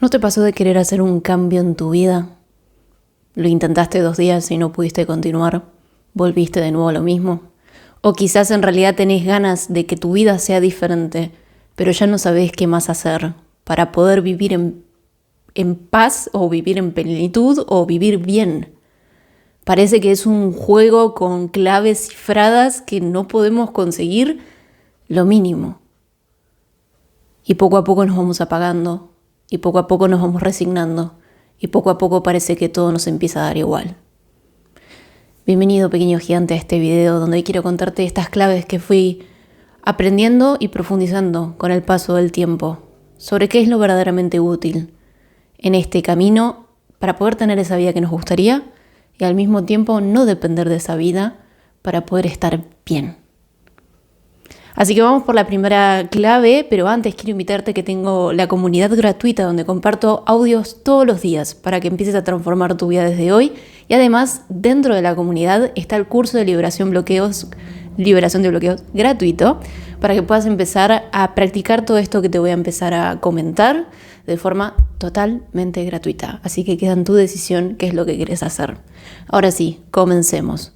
¿No te pasó de querer hacer un cambio en tu vida? Lo intentaste 2 días y no pudiste continuar. ¿Volviste de nuevo a lo mismo? O quizás en realidad tenés ganas de que tu vida sea diferente, pero ya no sabés qué más hacer para poder vivir en paz o vivir en plenitud o vivir bien. Parece que es un juego con claves cifradas que no podemos conseguir lo mínimo. Y poco a poco nos vamos apagando. Y poco a poco nos vamos resignando. Y poco a poco parece que todo nos empieza a dar igual. Bienvenido, pequeño gigante, a este video donde hoy quiero contarte estas claves que fui aprendiendo y profundizando con el paso del tiempo sobre qué es lo verdaderamente útil en este camino para poder tener esa vida que nos gustaría y al mismo tiempo no depender de esa vida para poder estar bien. Así que vamos por la primera clave, pero antes quiero invitarte que tengo la comunidad gratuita donde comparto audios todos los días para que empieces a transformar tu vida desde hoy. Y además, dentro de la comunidad está el curso de liberación de bloqueos gratuito para que puedas empezar a practicar todo esto que te voy a empezar a comentar de forma totalmente gratuita. Así que queda en tu decisión qué es lo que quieres hacer. Ahora sí, comencemos.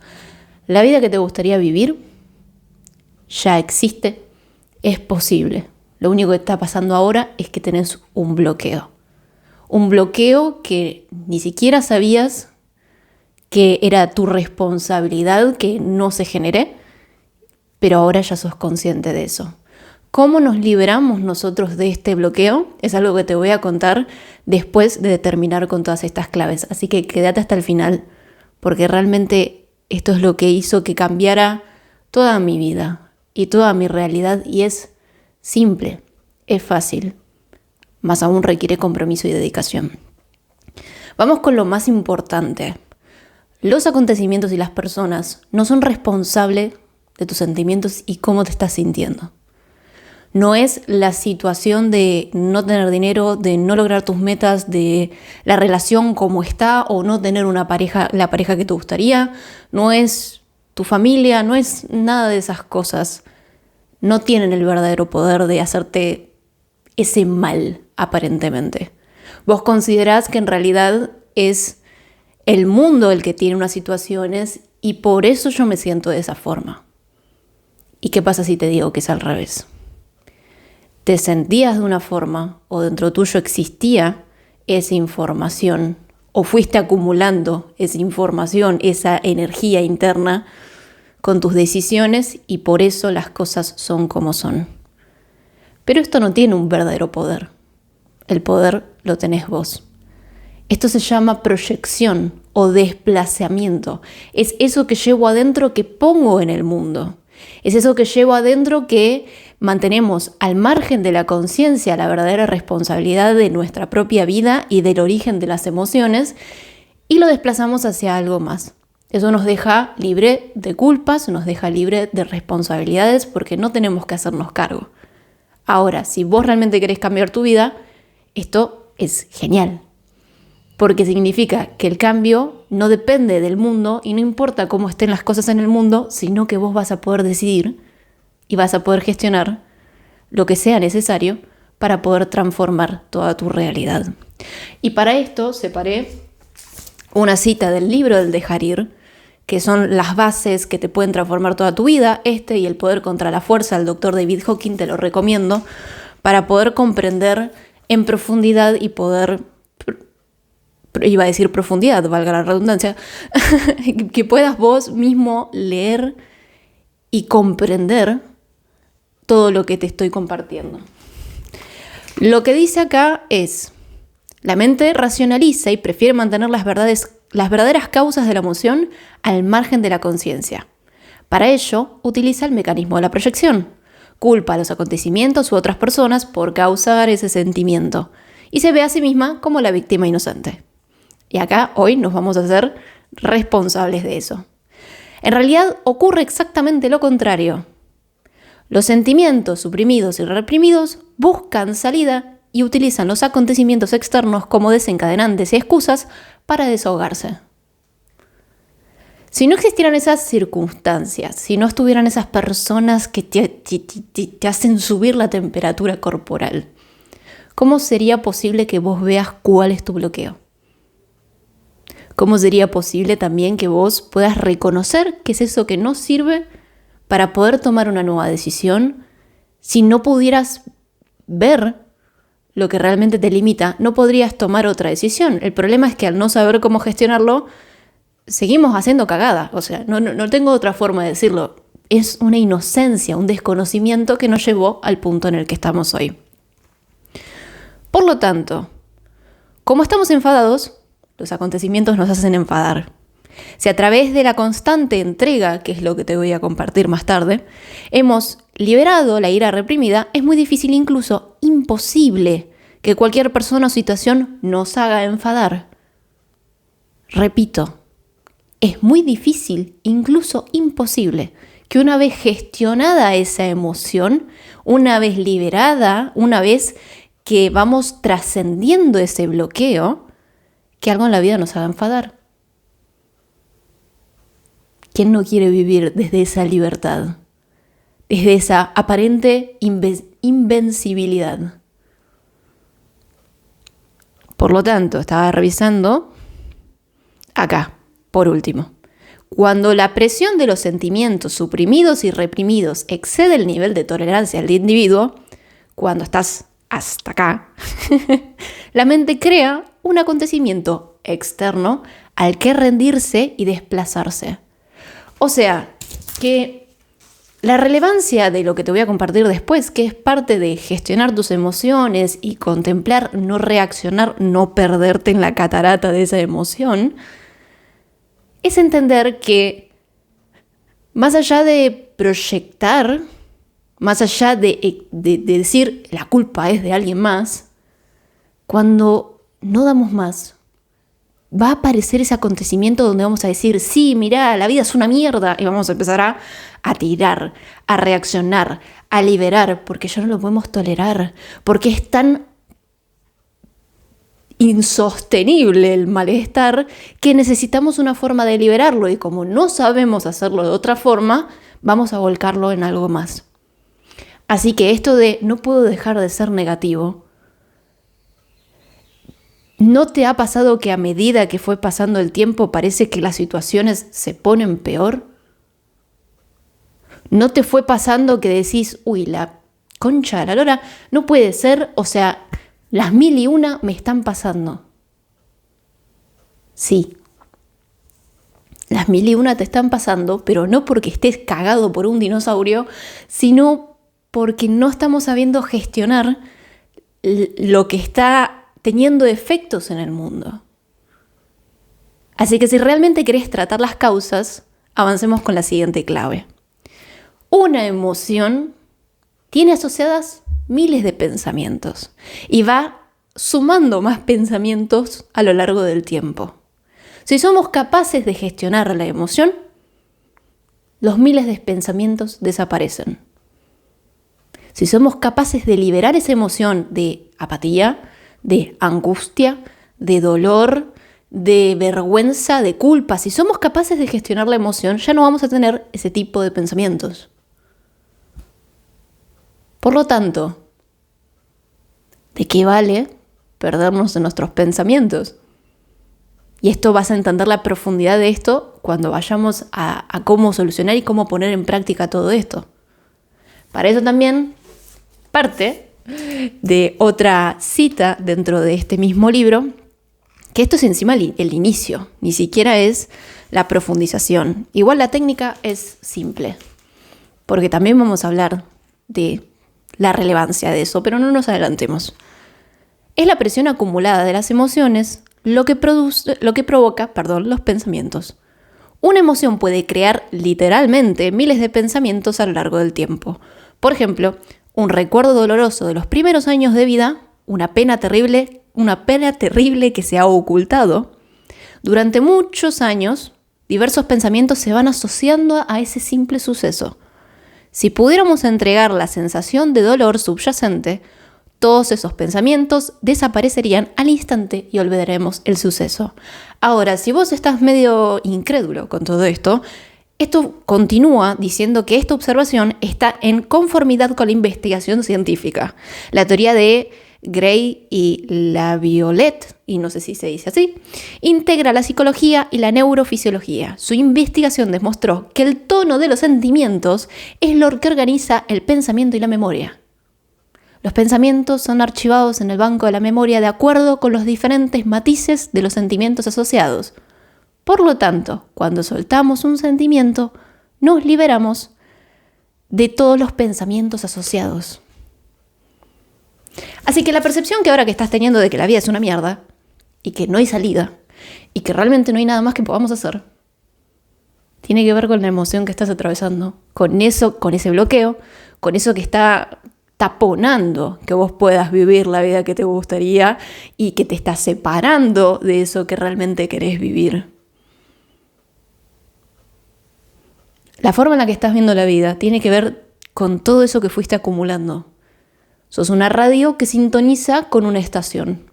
La vida que te gustaría vivir ya existe, es posible. Lo único que está pasando ahora es que tenés un bloqueo. Un bloqueo que ni siquiera sabías que era tu responsabilidad que no se genere, pero ahora ya sos consciente de eso. ¿Cómo nos liberamos nosotros de este bloqueo? Es algo que te voy a contar después de terminar con todas estas claves. Así que quédate hasta el final, porque realmente esto es lo que hizo que cambiara toda mi vida y toda mi realidad, y es simple, es fácil, más aún requiere compromiso y dedicación. Vamos con lo más importante. Los acontecimientos y las personas no son responsables de tus sentimientos y cómo te estás sintiendo. No es la situación de no tener dinero, de no lograr tus metas, de la relación como está o no tener una pareja, la pareja que te gustaría. No es tu familia, no es nada de esas cosas. No tienen el verdadero poder de hacerte ese mal, aparentemente. Vos considerás que en realidad es el mundo el que tiene unas situaciones y por eso yo me siento de esa forma. ¿Y qué pasa si te digo que es al revés? Te sentías de una forma o dentro tuyo existía esa información o fuiste acumulando esa información, esa energía interna con tus decisiones y por eso las cosas son como son. Pero esto no tiene un verdadero poder. El poder lo tenés vos. Esto se llama proyección o desplazamiento. Es eso que llevo adentro que pongo en el mundo. Es eso que llevo adentro que mantenemos al margen de la conciencia, la verdadera responsabilidad de nuestra propia vida y del origen de las emociones y lo desplazamos hacia algo más. Eso nos deja libre de culpas, nos deja libre de responsabilidades porque no tenemos que hacernos cargo. Ahora, si vos realmente querés cambiar tu vida, esto es genial. Porque significa que el cambio no depende del mundo y no importa cómo estén las cosas en el mundo, sino que vos vas a poder decidir y vas a poder gestionar lo que sea necesario para poder transformar toda tu realidad. Y para esto separé una cita del libro del Dejar Ir, que son las bases que te pueden transformar toda tu vida. Este y El poder contra la fuerza, del Dr. David Hawkins, te lo recomiendo para poder comprender en profundidad y poder, iba a decir profundidad, valga la redundancia, que puedas vos mismo leer y comprender todo lo que te estoy compartiendo. Lo que dice acá es: la mente racionaliza y prefiere mantener las verdaderas causas de la emoción al margen de la conciencia. Para ello, utiliza el mecanismo de la proyección. Culpa a los acontecimientos u otras personas por causar ese sentimiento y se ve a sí misma como la víctima inocente. Y acá hoy nos vamos a hacer responsables de eso. En realidad ocurre exactamente lo contrario. Los sentimientos suprimidos y reprimidos buscan salida y utilizan los acontecimientos externos como desencadenantes y excusas para desahogarse. Si no existieran esas circunstancias, si no estuvieran esas personas que te hacen subir la temperatura corporal, ¿cómo sería posible que vos veas cuál es tu bloqueo? ¿Cómo sería posible también que vos puedas reconocer qué es eso que no sirve para poder tomar una nueva decisión? Si no pudieras ver lo que realmente te limita, no podrías tomar otra decisión. El problema es que al no saber cómo gestionarlo, seguimos haciendo cagada. O sea, no tengo otra forma de decirlo. Es una inocencia, un desconocimiento que nos llevó al punto en el que estamos hoy. Por lo tanto, como estamos enfadados, los acontecimientos nos hacen enfadar. Si a través de la constante entrega, que es lo que te voy a compartir más tarde, hemos liberado la ira reprimida, es muy difícil, incluso imposible, que cualquier persona o situación nos haga enfadar. Repito, es muy difícil, incluso imposible, que una vez gestionada esa emoción, una vez liberada, una vez que vamos trascendiendo ese bloqueo, que algo en la vida nos haga enfadar. ¿Quién no quiere vivir desde esa libertad? Desde esa aparente invencibilidad. Por lo tanto, estaba revisando acá, por último. Cuando la presión de los sentimientos suprimidos y reprimidos excede el nivel de tolerancia del individuo, cuando estás hasta acá, la mente crea un acontecimiento externo al que rendirse y desplazarse. O sea, que la relevancia de lo que te voy a compartir después, que es parte de gestionar tus emociones y contemplar, no reaccionar, no perderte en la catarata de esa emoción, es entender que más allá de proyectar, más allá de decir la culpa es de alguien más, cuando no damos más, va a aparecer ese acontecimiento donde vamos a decir, sí, mirá, la vida es una mierda, y vamos a empezar a tirar, a reaccionar, a liberar, porque ya no lo podemos tolerar, porque es tan insostenible el malestar que necesitamos una forma de liberarlo, y como no sabemos hacerlo de otra forma, vamos a volcarlo en algo más. Así que esto de no puedo dejar de ser negativo, ¿no te ha pasado que a medida que fue pasando el tiempo parece que las situaciones se ponen peor? ¿No te fue pasando que decís, uy, la concha de la lora, no puede ser, o sea, las 1001 me están pasando? Sí, las 1001 te están pasando, pero no porque estés cagado por un dinosaurio, sino porque no estamos sabiendo gestionar lo que está teniendo efectos en el mundo. Así que si realmente querés tratar las causas, avancemos con la siguiente clave. Una emoción tiene asociadas miles de pensamientos y va sumando más pensamientos a lo largo del tiempo. Si somos capaces de gestionar la emoción, los miles de pensamientos desaparecen. Si somos capaces de liberar esa emoción de apatía, de angustia, de dolor, de vergüenza, de culpa, si somos capaces de gestionar la emoción, ya no vamos a tener ese tipo de pensamientos. Por lo tanto, ¿de qué vale perdernos en nuestros pensamientos? Y esto vas a entender la profundidad de esto cuando vayamos a cómo solucionar y cómo poner en práctica todo esto. Para eso también parte de otra cita dentro de este mismo libro, que esto es encima el inicio, ni siquiera es la profundización. Igual la técnica es simple, porque también vamos a hablar de la relevancia de eso, pero no nos adelantemos. Es la presión acumulada de las emociones lo que provoca los pensamientos. Una emoción puede crear literalmente miles de pensamientos a lo largo del tiempo. Por ejemplo, un recuerdo doloroso de los primeros años de vida, una pena terrible que se ha ocultado. Durante muchos años, diversos pensamientos se van asociando a ese simple suceso. Si pudiéramos entregar la sensación de dolor subyacente, todos esos pensamientos desaparecerían al instante y olvidaremos el suceso. Ahora, si vos estás medio incrédulo con todo esto continúa diciendo que esta observación está en conformidad con la investigación científica. La teoría de Gray y Laviolette, y no sé si se dice así, integra la psicología y la neurofisiología. Su investigación demostró que el tono de los sentimientos es lo que organiza el pensamiento y la memoria. Los pensamientos son archivados en el banco de la memoria de acuerdo con los diferentes matices de los sentimientos asociados. Por lo tanto, cuando soltamos un sentimiento, nos liberamos de todos los pensamientos asociados. Así que la percepción que ahora que estás teniendo de que la vida es una mierda, y que no hay salida, y que realmente no hay nada más que podamos hacer, tiene que ver con la emoción que estás atravesando, con eso, con ese bloqueo, con eso que está taponando que vos puedas vivir la vida que te gustaría y que te está separando de eso que realmente querés vivir. La forma en la que estás viendo la vida tiene que ver con todo eso que fuiste acumulando. Sos una radio que sintoniza con una estación.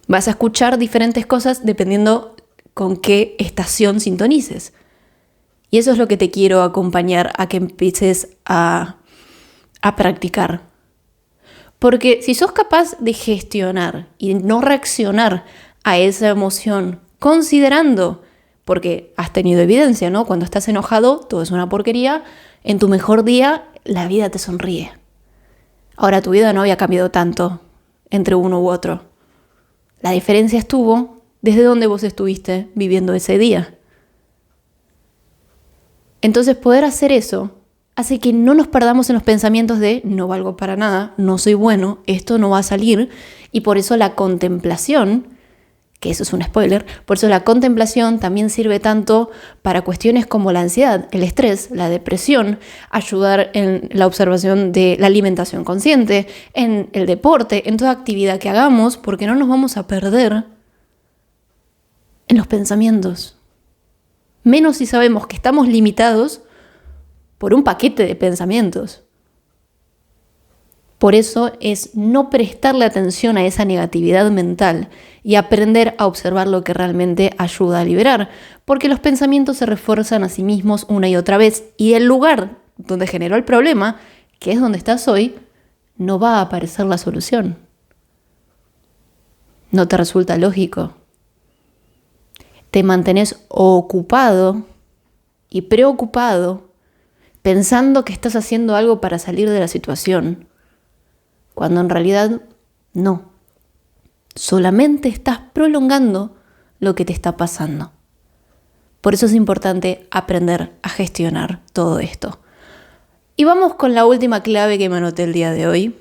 Vas a escuchar diferentes cosas dependiendo con qué estación sintonices. Y eso es lo que te quiero acompañar a que empieces a practicar. Porque si sos capaz de gestionar y no reaccionar a esa emoción, considerando, porque has tenido evidencia, ¿no? Cuando estás enojado, todo es una porquería. En tu mejor día, la vida te sonríe. Ahora, tu vida no había cambiado tanto entre uno u otro. La diferencia estuvo desde donde vos estuviste viviendo ese día. Entonces, poder hacer eso hace que no nos perdamos en los pensamientos de no valgo para nada, no soy bueno, esto no va a salir. Y por eso la contemplación, que eso es un spoiler, por eso la contemplación también sirve tanto para cuestiones como la ansiedad, el estrés, la depresión, ayudar en la observación de la alimentación consciente, en el deporte, en toda actividad que hagamos, porque no nos vamos a perder en los pensamientos. Menos si sabemos que estamos limitados por un paquete de pensamientos. Por eso es no prestarle atención a esa negatividad mental y aprender a observar lo que realmente ayuda a liberar, porque los pensamientos se refuerzan a sí mismos una y otra vez y el lugar donde generó el problema, que es donde estás hoy, no va a aparecer la solución. ¿No te resulta lógico? Te mantenés ocupado y preocupado pensando que estás haciendo algo para salir de la situación, cuando en realidad no. Solamente estás prolongando lo que te está pasando. Por eso es importante aprender a gestionar todo esto. Y vamos con la última clave que me anoté el día de hoy.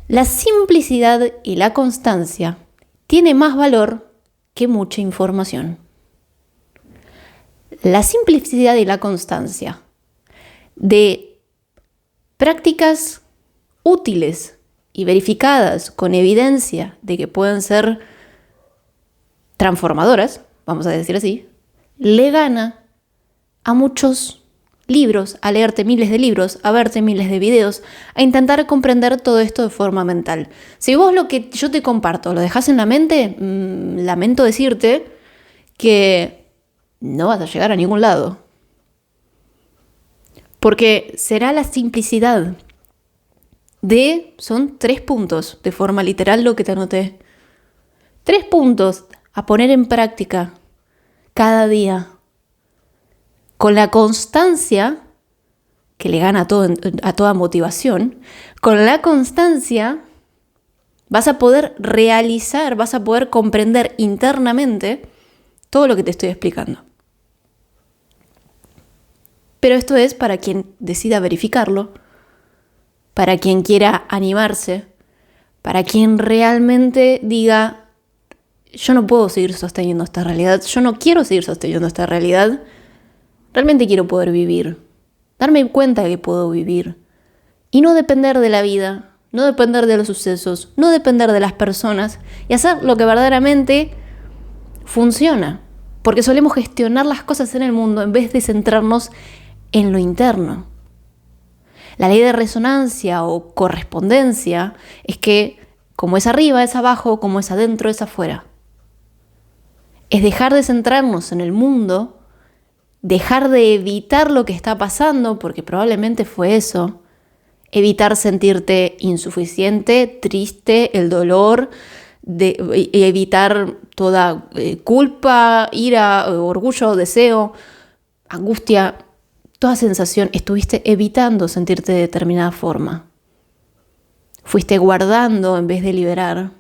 La simplicidad y la constancia tiene más valor que mucha información. La simplicidad y la constancia de prácticas útiles y verificadas con evidencia de que pueden ser transformadoras, vamos a decir así, le gana a muchos libros, a leerte miles de libros, a verte miles de videos, a intentar comprender todo esto de forma mental. Si vos lo que yo te comparto lo dejás en la mente, lamento decirte que no vas a llegar a ningún lado. Porque será la simplicidad son 3 puntos, de forma literal lo que te anoté. 3 puntos a poner en práctica cada día. Con la constancia, que le gana a toda motivación, con la constancia vas a poder realizar, vas a poder comprender internamente todo lo que te estoy explicando. Pero esto es para quien decida verificarlo, para quien quiera animarse, para quien realmente diga, yo no puedo seguir sosteniendo esta realidad, yo no quiero seguir sosteniendo esta realidad, realmente quiero poder vivir, darme cuenta de que puedo vivir y no depender de la vida, no depender de los sucesos, no depender de las personas y hacer lo que verdaderamente funciona, porque solemos gestionar las cosas en el mundo en vez de centrarnos en lo interno. La ley de resonancia o correspondencia es que como es arriba es abajo, como es adentro es afuera. Es dejar de centrarnos en el mundo, dejar de evitar lo que está pasando, porque probablemente fue eso, evitar sentirte insuficiente, triste, el dolor, evitar toda culpa, ira, orgullo, deseo, angustia, toda sensación. Estuviste evitando sentirte de determinada forma. Fuiste guardando en vez de liberar.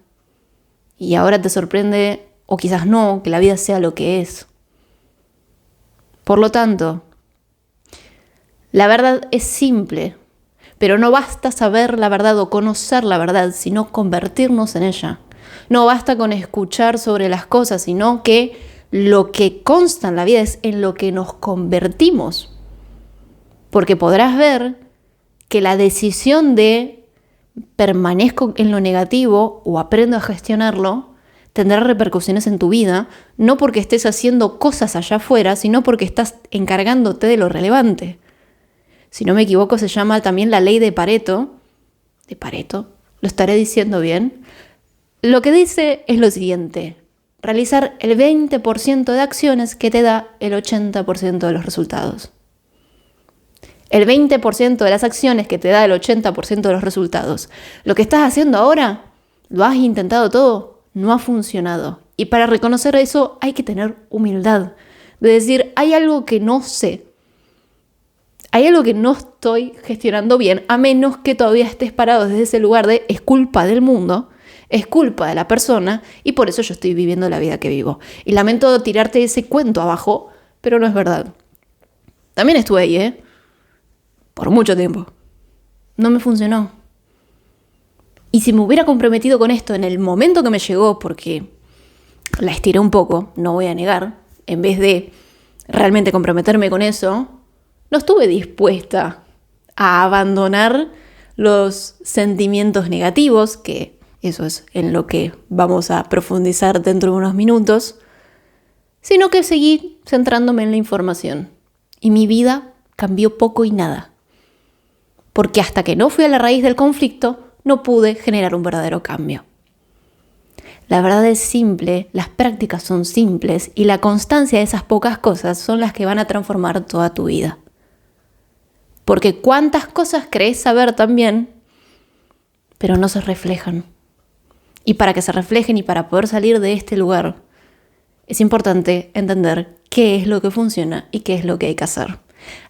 Y ahora te sorprende, o quizás no, que la vida sea lo que es. Por lo tanto, la verdad es simple, pero no basta saber la verdad o conocer la verdad, sino convertirnos en ella. No basta con escuchar sobre las cosas, sino que lo que consta en la vida es en lo que nos convertimos. Porque podrás ver que la decisión de permanezco en lo negativo o aprendo a gestionarlo tendrá repercusiones en tu vida, no porque estés haciendo cosas allá afuera, sino porque estás encargándote de lo relevante. Si no me equivoco, se llama también la ley de Pareto. ¿De Pareto? ¿Lo estaré diciendo bien? Lo que dice es lo siguiente: realizar el 20% de acciones que te da el 80% de los resultados. El 20% de las acciones que te da el 80% de los resultados. Lo que estás haciendo ahora, lo has intentado todo, no ha funcionado. Y para reconocer eso hay que tener humildad. De decir, hay algo que no sé. Hay algo que no estoy gestionando bien, a menos que todavía estés parado desde ese lugar de es culpa del mundo, es culpa de la persona y por eso yo estoy viviendo la vida que vivo. Y lamento tirarte ese cuento abajo, pero no es verdad. También estuve ahí, por mucho tiempo. No me funcionó. Y si me hubiera comprometido con esto en el momento que me llegó, porque la estiré un poco, no voy a negar, en vez de realmente comprometerme con eso, no estuve dispuesta a abandonar los sentimientos negativos, que eso es en lo que vamos a profundizar dentro de unos minutos, sino que seguí centrándome en la información. Y mi vida cambió poco y nada. Porque hasta que no fui a la raíz del conflicto, no pude generar un verdadero cambio. La verdad es simple, las prácticas son simples y la constancia de esas pocas cosas son las que van a transformar toda tu vida. Porque cuántas cosas crees saber también, pero no se reflejan. Y para que se reflejen y para poder salir de este lugar, es importante entender qué es lo que funciona y qué es lo que hay que hacer.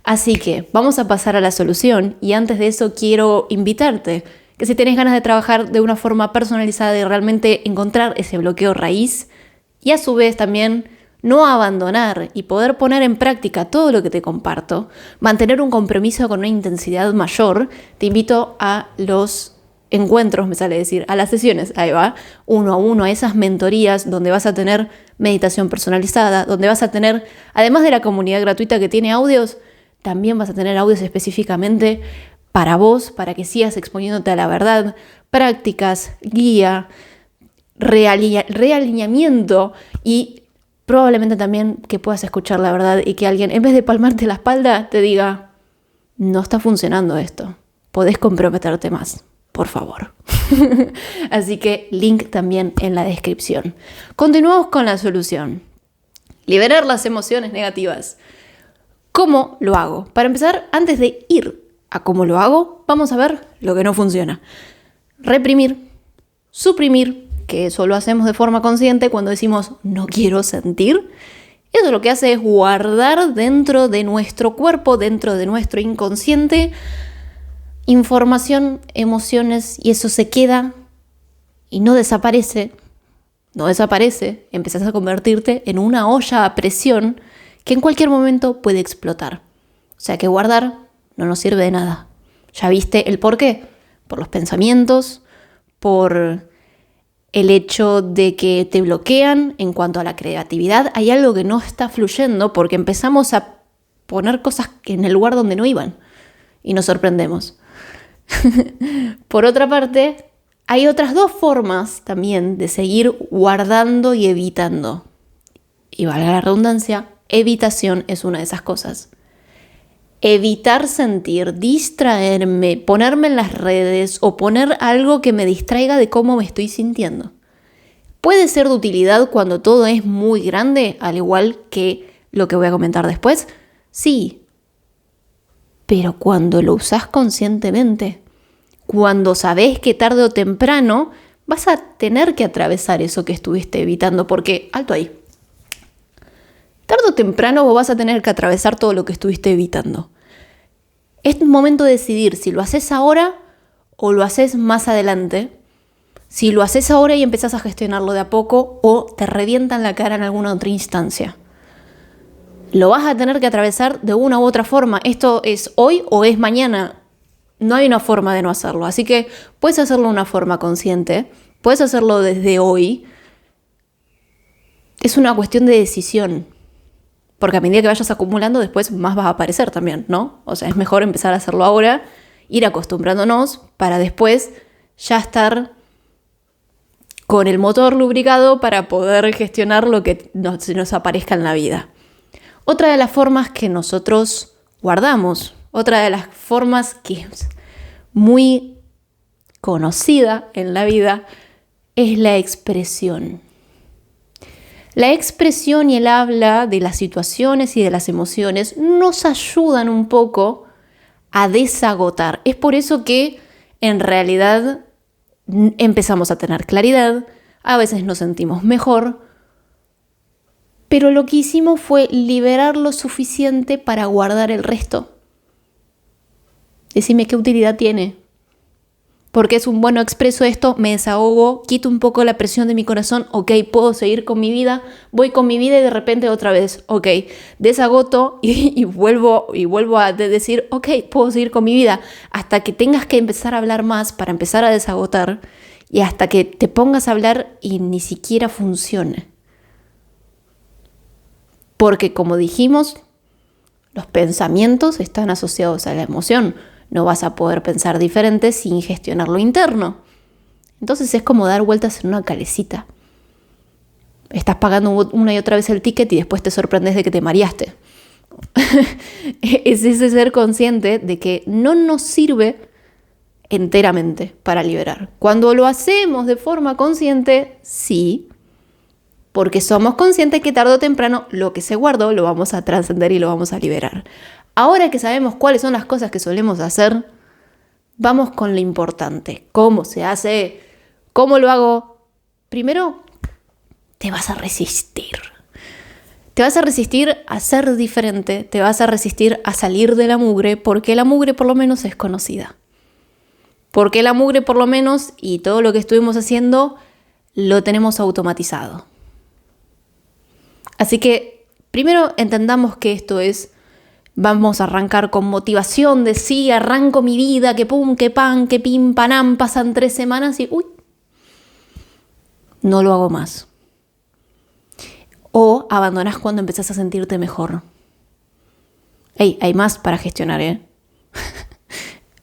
Así que vamos a pasar a la solución y antes de eso quiero invitarte que si tienes ganas de trabajar de una forma personalizada y realmente encontrar ese bloqueo raíz y a su vez también no abandonar y poder poner en práctica todo lo que te comparto, mantener un compromiso con una intensidad mayor, te invito a los encuentros, me sale decir, a las sesiones, ahí va, 1 a 1, a esas mentorías donde vas a tener meditación personalizada, donde vas a tener, además de la comunidad gratuita que tiene audios, también vas a tener audios específicamente para vos, para que sigas exponiéndote a la verdad, prácticas, guía, realineamiento y probablemente también que puedas escuchar la verdad y que alguien, en vez de palmarte la espalda, te diga, no está funcionando esto, podés comprometerte más, por favor. Así que link también en la descripción. Continuamos con la solución. Liberar las emociones negativas. ¿Cómo lo hago? Para empezar, antes de ir a cómo lo hago, vamos a ver lo que no funciona. Reprimir, suprimir, que eso lo hacemos de forma consciente cuando decimos no quiero sentir. Eso lo que hace es guardar dentro de nuestro cuerpo, dentro de nuestro inconsciente, información, emociones, y eso se queda y no desaparece. No desaparece, empezás a convertirte en una olla a presión que en cualquier momento puede explotar. O sea que guardar no nos sirve de nada. ¿Ya viste el por qué? Por los pensamientos, por el hecho de que te bloquean en cuanto a la creatividad. Hay algo que no está fluyendo porque empezamos a poner cosas en el lugar donde no iban y nos sorprendemos. Por otra parte, hay otras 2 formas también de seguir guardando y evitando. Y valga la redundancia, evitación es una de esas cosas. Evitar sentir, distraerme, ponerme en las redes o poner algo que me distraiga de cómo me estoy sintiendo. Puede ser de utilidad cuando todo es muy grande, al igual que lo que voy a comentar después. Sí, pero cuando lo usas conscientemente, cuando sabés que tarde o temprano vas a tener que atravesar eso que estuviste evitando, porque, alto ahí, tarde o temprano vos vas a tener que atravesar todo lo que estuviste evitando. Es momento de decidir si lo haces ahora o lo haces más adelante. Si lo haces ahora y empezás a gestionarlo de a poco o te revientan la cara en alguna otra instancia. Lo vas a tener que atravesar de una u otra forma. Esto es hoy o es mañana. No hay una forma de no hacerlo. Así que puedes hacerlo de una forma consciente. Puedes hacerlo desde hoy. Es una cuestión de decisión. Porque a medida que vayas acumulando, después más vas a aparecer también, ¿no? O sea, es mejor empezar a hacerlo ahora, ir acostumbrándonos para después ya estar con el motor lubricado para poder gestionar lo que se nos aparezca en la vida. Otra de las formas que nosotros guardamos, otra de las formas que es muy conocida en la vida, es la expresión. La expresión y el habla de las situaciones y de las emociones nos ayudan un poco a desagotar. Es por eso que en realidad empezamos a tener claridad, a veces nos sentimos mejor, pero lo que hicimos fue liberar lo suficiente para guardar el resto. Decime qué utilidad tiene. Porque es un bueno, expreso esto, me desahogo, quito un poco la presión de mi corazón, ok, puedo seguir con mi vida, voy con mi vida y de repente otra vez, ok, desagoto y vuelvo a decir, ok, puedo seguir con mi vida, hasta que tengas que empezar a hablar más para empezar a desagotar y hasta que te pongas a hablar y ni siquiera funcione. Porque como dijimos, los pensamientos están asociados a la emoción. No vas a poder pensar diferente sin gestionar lo interno. Entonces es como dar vueltas en una calecita. Estás pagando una y otra vez el ticket y después te sorprendes de que te mareaste. Es ese ser consciente de que no nos sirve enteramente para liberar. Cuando lo hacemos de forma consciente, sí, porque somos conscientes que tarde o temprano lo que se guardó lo vamos a trascender y lo vamos a liberar. Ahora que sabemos cuáles son las cosas que solemos hacer, vamos con lo importante. ¿Cómo se hace? ¿Cómo lo hago? Primero, te vas a resistir. Te vas a resistir a ser diferente, te vas a resistir a salir de la mugre, porque la mugre por lo menos es conocida. Porque la mugre por lo menos y todo lo que estuvimos haciendo lo tenemos automatizado. Así que primero entendamos que esto es, vamos a arrancar con motivación de sí, arranco mi vida, que pum, que pan, que pim, panam, pasan 3 semanas y uy, no lo hago más. O abandonás cuando empezás a sentirte mejor. Hay más para gestionar,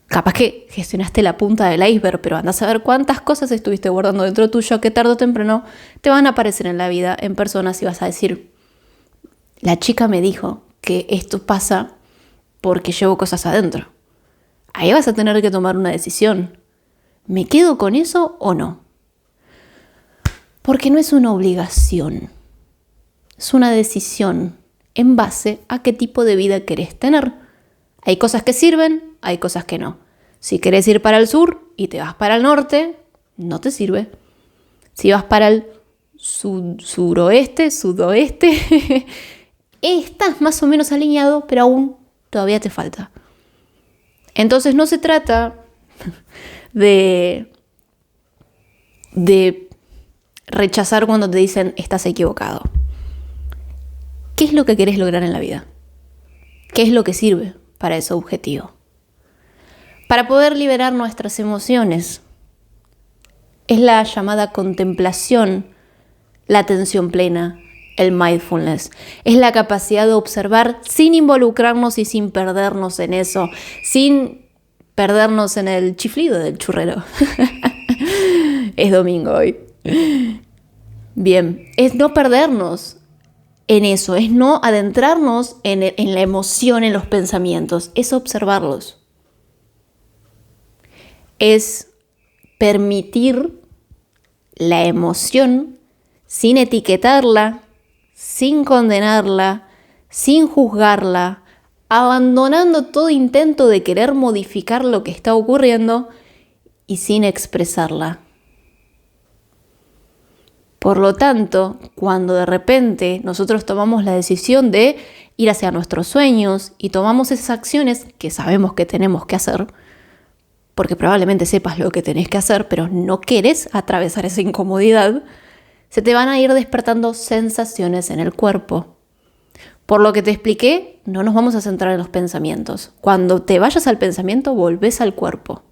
Capaz que gestionaste la punta del iceberg, pero andás a ver cuántas cosas estuviste guardando dentro tuyo que tarde o temprano te van a aparecer en la vida, en personas, y vas a decir, la chica me dijo que esto pasa porque llevo cosas adentro. Ahí vas a tener que tomar una decisión. ¿Me quedo con eso o no? Porque no es una obligación. Es una decisión en base a qué tipo de vida querés tener. Hay cosas que sirven, hay cosas que no. Si querés ir para el sur y te vas para el norte, no te sirve. Si vas para el suroeste, sudoeste, estás más o menos alineado, pero aún todavía te falta. Entonces no se trata de rechazar cuando te dicen estás equivocado. ¿Qué es lo que querés lograr en la vida? ¿Qué es lo que sirve para ese objetivo? Para poder liberar nuestras emociones, es la llamada contemplación, la atención plena, el mindfulness. Es la capacidad de observar sin involucrarnos y sin perdernos en eso, sin perdernos en el chiflido del churrero. Es domingo hoy. Bien, es no perdernos en eso, es no adentrarnos en la emoción, en los pensamientos, es observarlos. Es permitir la emoción sin etiquetarla, sin condenarla, sin juzgarla, abandonando todo intento de querer modificar lo que está ocurriendo y sin expresarla. Por lo tanto, cuando de repente nosotros tomamos la decisión de ir hacia nuestros sueños y tomamos esas acciones que sabemos que tenemos que hacer, porque probablemente sepas lo que tenés que hacer, pero no querés atravesar esa incomodidad, se te van a ir despertando sensaciones en el cuerpo. Por lo que te expliqué, no nos vamos a centrar en los pensamientos. Cuando te vayas al pensamiento, volvés al cuerpo.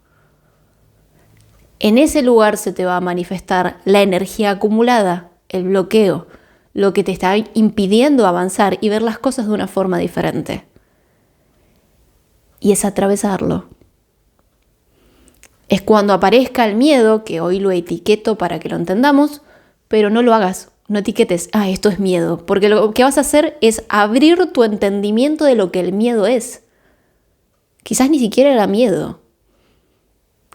En ese lugar se te va a manifestar la energía acumulada, el bloqueo, lo que te está impidiendo avanzar y ver las cosas de una forma diferente. Y es atravesarlo. Es cuando aparezca el miedo, que hoy lo etiqueto para que lo entendamos, pero no lo hagas. No etiquetes, esto es miedo, porque lo que vas a hacer es abrir tu entendimiento de lo que el miedo es. Quizás ni siquiera era miedo,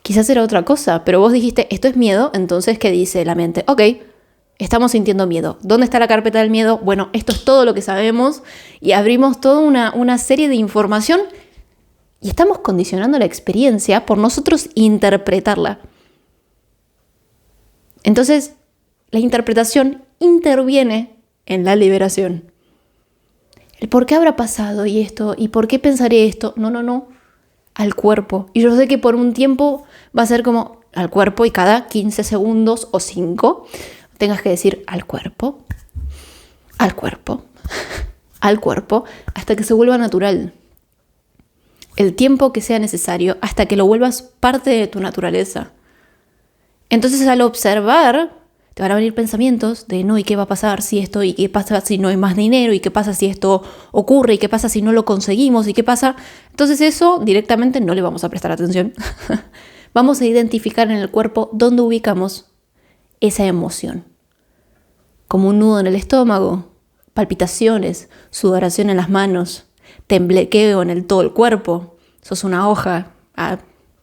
quizás era otra cosa, pero vos dijiste, esto es miedo, entonces ¿qué dice la mente? Ok, estamos sintiendo miedo. ¿Dónde está la carpeta del miedo? Bueno, esto es todo lo que sabemos y abrimos toda una serie de información y estamos condicionando la experiencia por nosotros interpretarla. Entonces, la interpretación interviene en la liberación. El por qué habrá pasado y esto, y por qué pensaré esto, no, al cuerpo. Y yo sé que por un tiempo va a ser como al cuerpo y cada 15 segundos o 5 tengas que decir al cuerpo, al cuerpo, al cuerpo, hasta que se vuelva natural. El tiempo que sea necesario hasta que lo vuelvas parte de tu naturaleza. Entonces al observar te van a venir pensamientos de no, ¿y qué va a pasar si esto? ¿Y qué pasa si no hay más dinero? ¿Y qué pasa si esto ocurre? ¿Y qué pasa si no lo conseguimos? ¿Y qué pasa? Entonces eso directamente no le vamos a prestar atención. Vamos a identificar en el cuerpo dónde ubicamos esa emoción. Como un nudo en el estómago, palpitaciones, sudoración en las manos, temblequeo en todo el cuerpo. Sos una hoja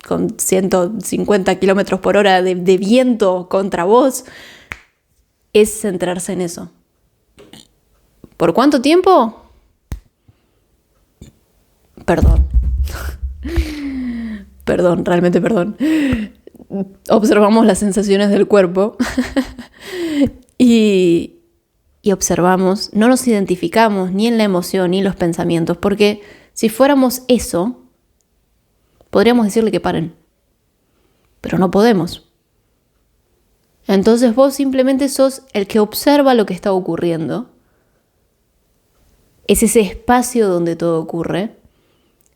con 150 kilómetros por hora de viento contra vos. Es centrarse en eso. ¿Por cuánto tiempo? Perdón. Realmente perdón. Observamos las sensaciones del cuerpo y observamos, no nos identificamos ni en la emoción ni en los pensamientos, porque si fuéramos eso, podríamos decirle que paren, pero no podemos. Entonces vos simplemente sos el que observa lo que está ocurriendo. Es ese espacio donde todo ocurre.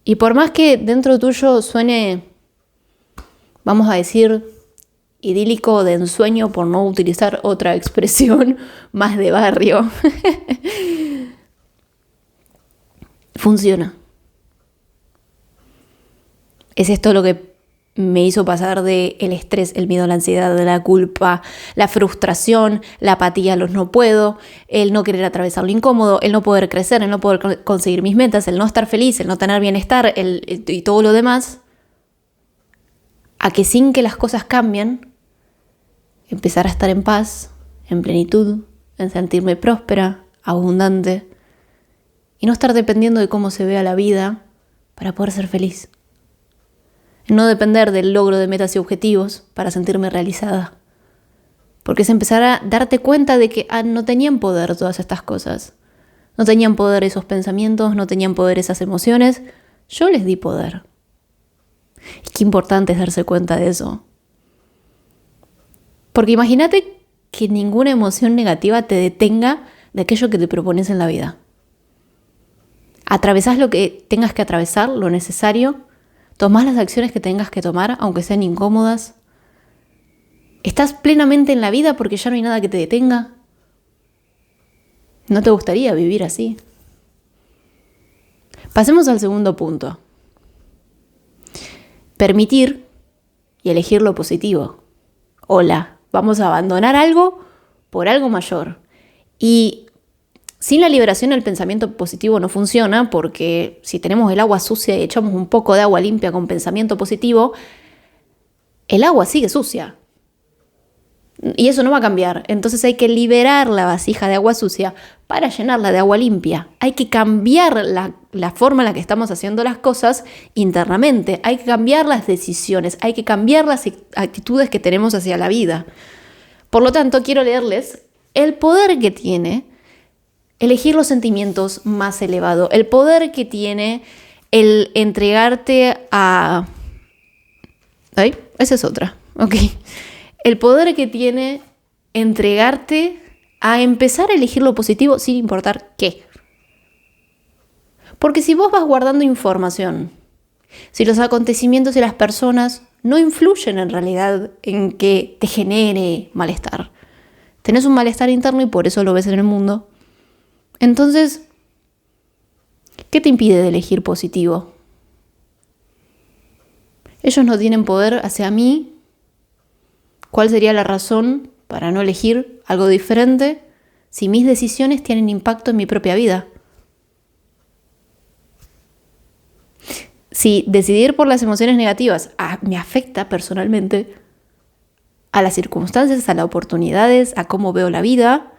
Y por más que dentro tuyo suene, vamos a decir, idílico, de ensueño, por no utilizar otra expresión más de barrio, funciona. Es esto lo que me hizo pasar del estrés, el miedo, la ansiedad, la culpa, la frustración, la apatía, los no puedo, el no querer atravesar lo incómodo, el no poder crecer, el no poder conseguir mis metas, el no estar feliz, el no tener bienestar y todo lo demás, a que sin que las cosas cambien, empezar a estar en paz, en plenitud, en sentirme próspera, abundante y no estar dependiendo de cómo se vea la vida para poder ser feliz. No depender del logro de metas y objetivos para sentirme realizada. Porque es empezar a darte cuenta de que no tenían poder todas estas cosas. No tenían poder esos pensamientos, no tenían poder esas emociones. Yo les di poder. Y qué importante es darse cuenta de eso. Porque imagínate que ninguna emoción negativa te detenga de aquello que te propones en la vida. Atravesás lo que tengas que atravesar, lo necesario. Tomás las acciones que tengas que tomar, aunque sean incómodas. Estás plenamente en la vida porque ya no hay nada que te detenga. ¿No te gustaría vivir así? Pasemos al segundo punto. Permitir y elegir lo positivo. Hola, vamos a abandonar algo por algo mayor. Y sin la liberación el pensamiento positivo no funciona, porque si tenemos el agua sucia y echamos un poco de agua limpia con pensamiento positivo, el agua sigue sucia. Y eso no va a cambiar. Entonces hay que liberar la vasija de agua sucia para llenarla de agua limpia. Hay que cambiar la forma en la que estamos haciendo las cosas internamente. Hay que cambiar las decisiones. Hay que cambiar las actitudes que tenemos hacia la vida. Por lo tanto, quiero leerles el poder que tiene elegir los sentimientos más elevados. El poder que tiene el entregarte a... ¿Ay? Esa es otra. Ok. El poder que tiene entregarte a empezar a elegir lo positivo sin importar qué. Porque si vos vas guardando información, si los acontecimientos y las personas no influyen en realidad en que te genere malestar, tenés un malestar interno y por eso lo ves en el mundo, entonces, ¿qué te impide de elegir positivo? Ellos no tienen poder hacia mí. ¿Cuál sería la razón para no elegir algo diferente si mis decisiones tienen impacto en mi propia vida? Si decidir por las emociones negativas me afecta personalmente a las circunstancias, a las oportunidades, a cómo veo la vida,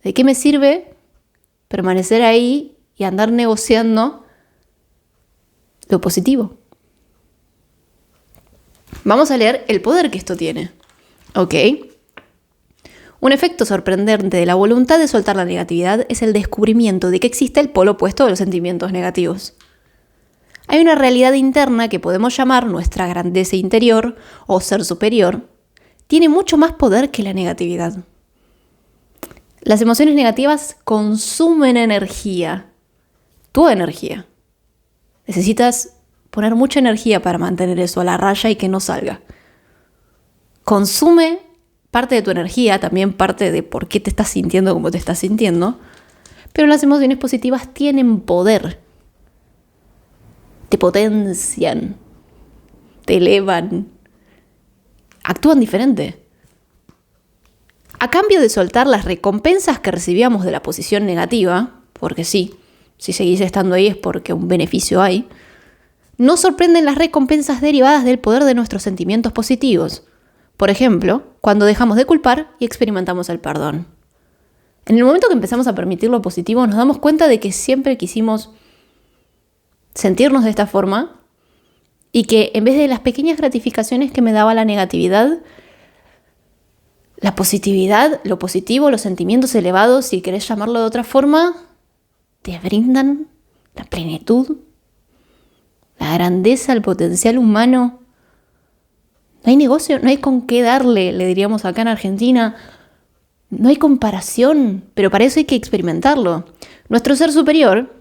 ¿de qué me sirve permanecer ahí y andar negociando lo positivo? Vamos a leer el poder que esto tiene. ¿Ok? Un efecto sorprendente de la voluntad de soltar la negatividad es el descubrimiento de que existe el polo opuesto de los sentimientos negativos. Hay una realidad interna que podemos llamar nuestra grandeza interior o ser superior. Tiene mucho más poder que la negatividad. Las emociones negativas consumen energía, tu energía. Necesitas poner mucha energía para mantener eso a la raya y que no salga. Consume parte de tu energía, también parte de por qué te estás sintiendo como te estás sintiendo, pero las emociones positivas tienen poder. Te potencian, te elevan, actúan diferente. A cambio de soltar las recompensas que recibíamos de la posición negativa, porque sí, si seguís estando ahí es porque un beneficio hay, nos sorprenden las recompensas derivadas del poder de nuestros sentimientos positivos. Por ejemplo, cuando dejamos de culpar y experimentamos el perdón. En el momento que empezamos a permitir lo positivo, nos damos cuenta de que siempre quisimos sentirnos de esta forma y que en vez de las pequeñas gratificaciones que me daba la negatividad, la positividad, lo positivo, los sentimientos elevados, si querés llamarlo de otra forma, te brindan la plenitud, la grandeza, el potencial humano. No hay negocio, no hay con qué darle, le diríamos acá en Argentina. No hay comparación, pero para eso hay que experimentarlo. Nuestro ser superior,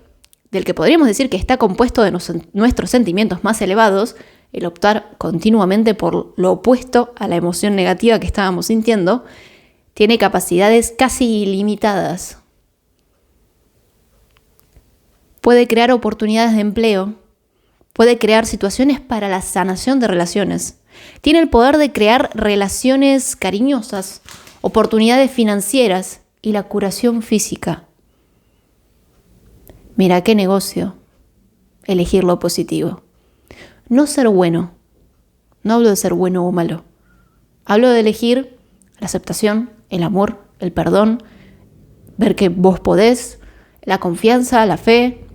del que podríamos decir que está compuesto de nuestros sentimientos más elevados, el optar continuamente por lo opuesto a la emoción negativa que estábamos sintiendo, tiene capacidades casi ilimitadas. Puede crear oportunidades de empleo, puede crear situaciones para la sanación de relaciones, tiene el poder de crear relaciones cariñosas, oportunidades financieras y la curación física. Mira qué negocio, elegir lo positivo. No ser bueno. No hablo de ser bueno o malo. Hablo de elegir la aceptación, el amor, el perdón, ver que vos podés, la confianza, la fe,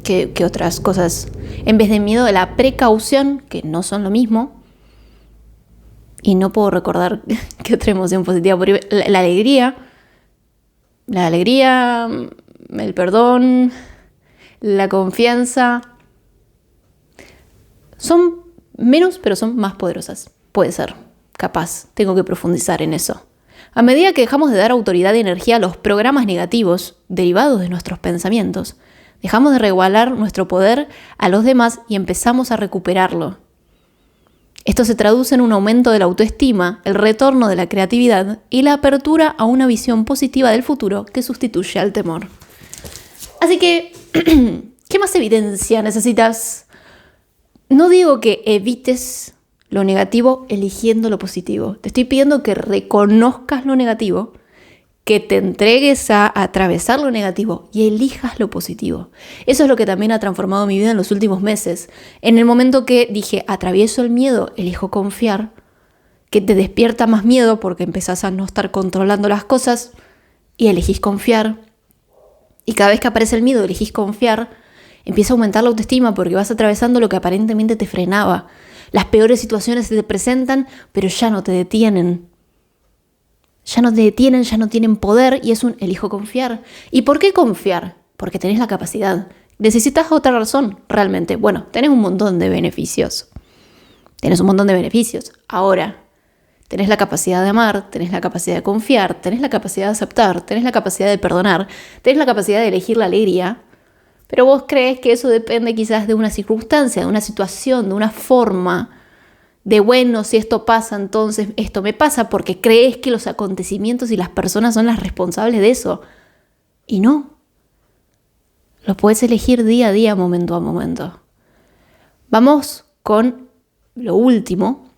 que otras cosas. En vez de miedo, la precaución, que no son lo mismo. Y no puedo recordar qué otra emoción positiva. La alegría, el perdón, la confianza. Son menos, pero son más poderosas. Puede ser, capaz, tengo que profundizar en eso. A medida que dejamos de dar autoridad y energía a los programas negativos derivados de nuestros pensamientos, dejamos de regalar nuestro poder a los demás y empezamos a recuperarlo. Esto se traduce en un aumento de la autoestima, el retorno de la creatividad y la apertura a una visión positiva del futuro que sustituye al temor. Así que, ¿qué más evidencia necesitas? No digo que evites lo negativo eligiendo lo positivo. Te estoy pidiendo que reconozcas lo negativo, que te entregues a atravesar lo negativo y elijas lo positivo. Eso es lo que también ha transformado mi vida en los últimos meses. En el momento que dije, atravieso el miedo, elijo confiar, que te despierta más miedo porque empezás a no estar controlando las cosas, y elegís confiar. Y cada vez que aparece el miedo, elegís confiar, empieza a aumentar la autoestima porque vas atravesando lo que aparentemente te frenaba. Las peores situaciones se te presentan, pero ya no te detienen. Ya no te detienen, ya no tienen poder y es un elijo confiar. ¿Y por qué confiar? Porque tenés la capacidad. ¿Necesitas otra razón? Realmente, bueno, tenés un montón de beneficios. Ahora, tenés la capacidad de amar, tenés la capacidad de confiar, tenés la capacidad de aceptar, tenés la capacidad de perdonar, tenés la capacidad de elegir la alegría, pero vos crees que eso depende quizás de una circunstancia, de una situación, de una forma de bueno, si esto pasa, entonces esto me pasa, porque crees que los acontecimientos y las personas son las responsables de eso. Y no. Lo puedes elegir día a día, momento a momento. Vamos con lo último,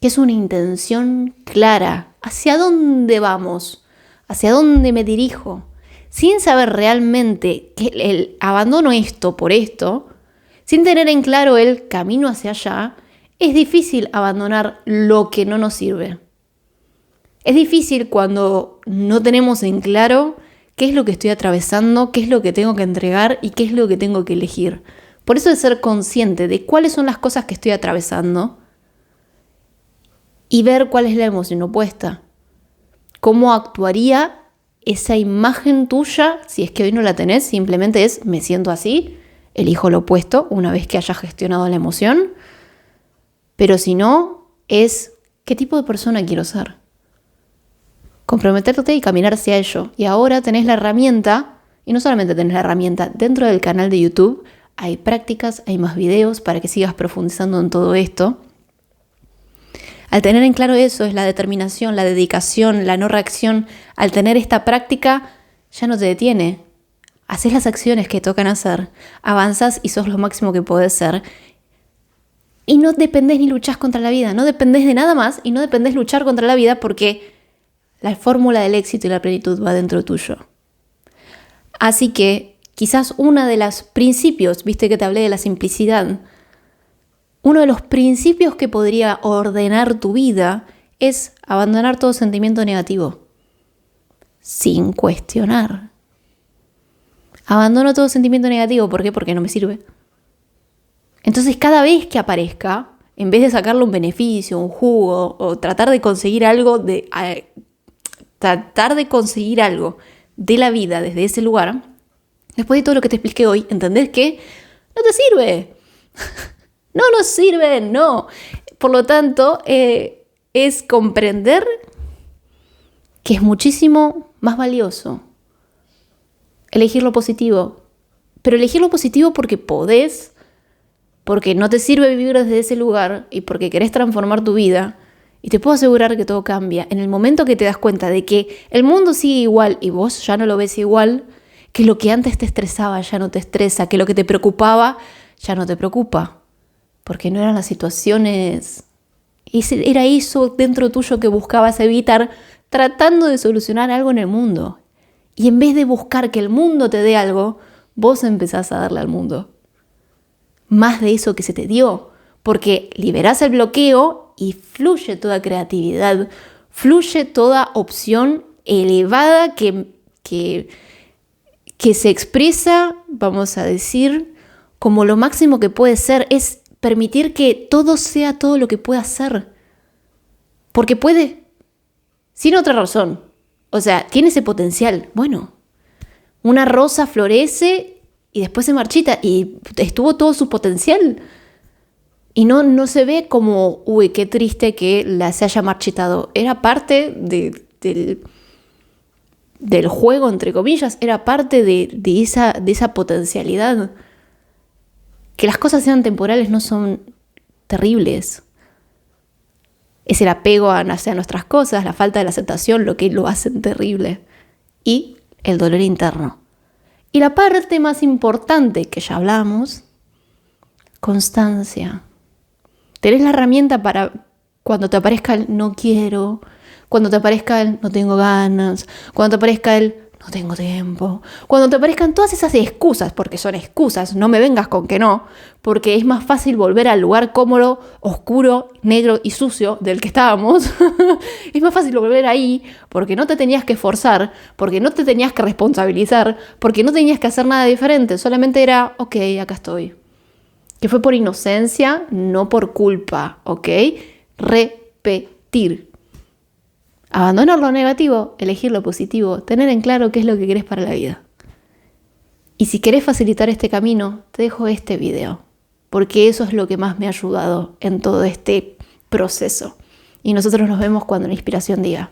que es una intención clara. ¿Hacia dónde vamos? ¿Hacia dónde me dirijo? Sin saber realmente que el abandono esto por esto, sin tener en claro el camino hacia allá, es difícil abandonar lo que no nos sirve. Es difícil cuando no tenemos en claro qué es lo que estoy atravesando, qué es lo que tengo que entregar y qué es lo que tengo que elegir. Por eso es ser consciente de cuáles son las cosas que estoy atravesando y ver cuál es la emoción opuesta. Cómo actuaría esa imagen tuya, si es que hoy no la tenés, simplemente es me siento así, elijo lo opuesto una vez que haya gestionado la emoción. Pero si no, es ¿qué tipo de persona quiero ser? Comprometerte y caminar hacia ello. Y ahora tenés la herramienta, y no solamente tenés la herramienta, dentro del canal de YouTube hay prácticas, hay más videos para que sigas profundizando en todo esto. Al tener en claro eso, es la determinación, la dedicación, la no reacción. Al tener esta práctica, ya no te detiene. Haces las acciones que tocan hacer, avanzas y sos lo máximo que podés ser. Y no dependés ni luchás contra la vida, no dependés de nada más y no dependés luchar contra la vida porque la fórmula del éxito y la plenitud va dentro tuyo. Así que quizás uno de los principios, viste que te hablé de la simplicidad, uno de los principios que podría ordenar tu vida es abandonar todo sentimiento negativo, sin cuestionar. Abandono todo sentimiento negativo, ¿por qué? Porque no me sirve. Entonces cada vez que aparezca, en vez de sacarle un beneficio, un jugo o tratar de conseguir algo de la vida desde ese lugar, después de todo lo que te expliqué hoy, entendés que no te sirve. No nos sirve, no. Por lo tanto, es comprender que es muchísimo más valioso elegir lo positivo. Pero elegir lo positivo porque podés, porque no te sirve vivir desde ese lugar y porque querés transformar tu vida. Y te puedo asegurar que todo cambia. En el momento que te das cuenta de que el mundo sigue igual y vos ya no lo ves igual, que lo que antes te estresaba ya no te estresa, que lo que te preocupaba ya no te preocupa. Porque no eran las situaciones, era eso dentro tuyo que buscabas evitar tratando de solucionar algo en el mundo. Y en vez de buscar que el mundo te dé algo, vos empezás a darle al mundo más de eso que se te dio, porque liberás el bloqueo y fluye toda creatividad, fluye toda opción elevada que se expresa, vamos a decir, como lo máximo que puede ser, es permitir que todo sea todo lo que pueda ser, porque puede, sin otra razón, o sea, tiene ese potencial. Bueno, una rosa florece y después se marchita y estuvo todo su potencial. Y no se ve como, uy, qué triste que se haya marchitado. Era parte del juego, entre comillas, era parte de esa potencialidad. Que las cosas sean temporales no son terribles. Es el apego hacia nuestras cosas, la falta de la aceptación, lo que lo hacen terrible. Y el dolor interno. Y la parte más importante que ya hablamos, constancia. Tenés la herramienta para cuando te aparezca el no quiero, cuando te aparezca el no tengo ganas, cuando te aparezca el no tengo tiempo. Cuando te aparezcan todas esas excusas, porque son excusas, no me vengas con que no, porque es más fácil volver al lugar cómodo, oscuro, negro y sucio del que estábamos. Es más fácil volver ahí porque no te tenías que esforzar, porque no te tenías que responsabilizar, porque no tenías que hacer nada diferente. Solamente era, ok, acá estoy. Que fue por inocencia, no por culpa, ¿ok? Repetir. Abandonar lo negativo, elegir lo positivo, tener en claro qué es lo que querés para la vida. Y si querés facilitar este camino, te dejo este video, porque eso es lo que más me ha ayudado en todo este proceso. Y nosotros nos vemos cuando la inspiración diga.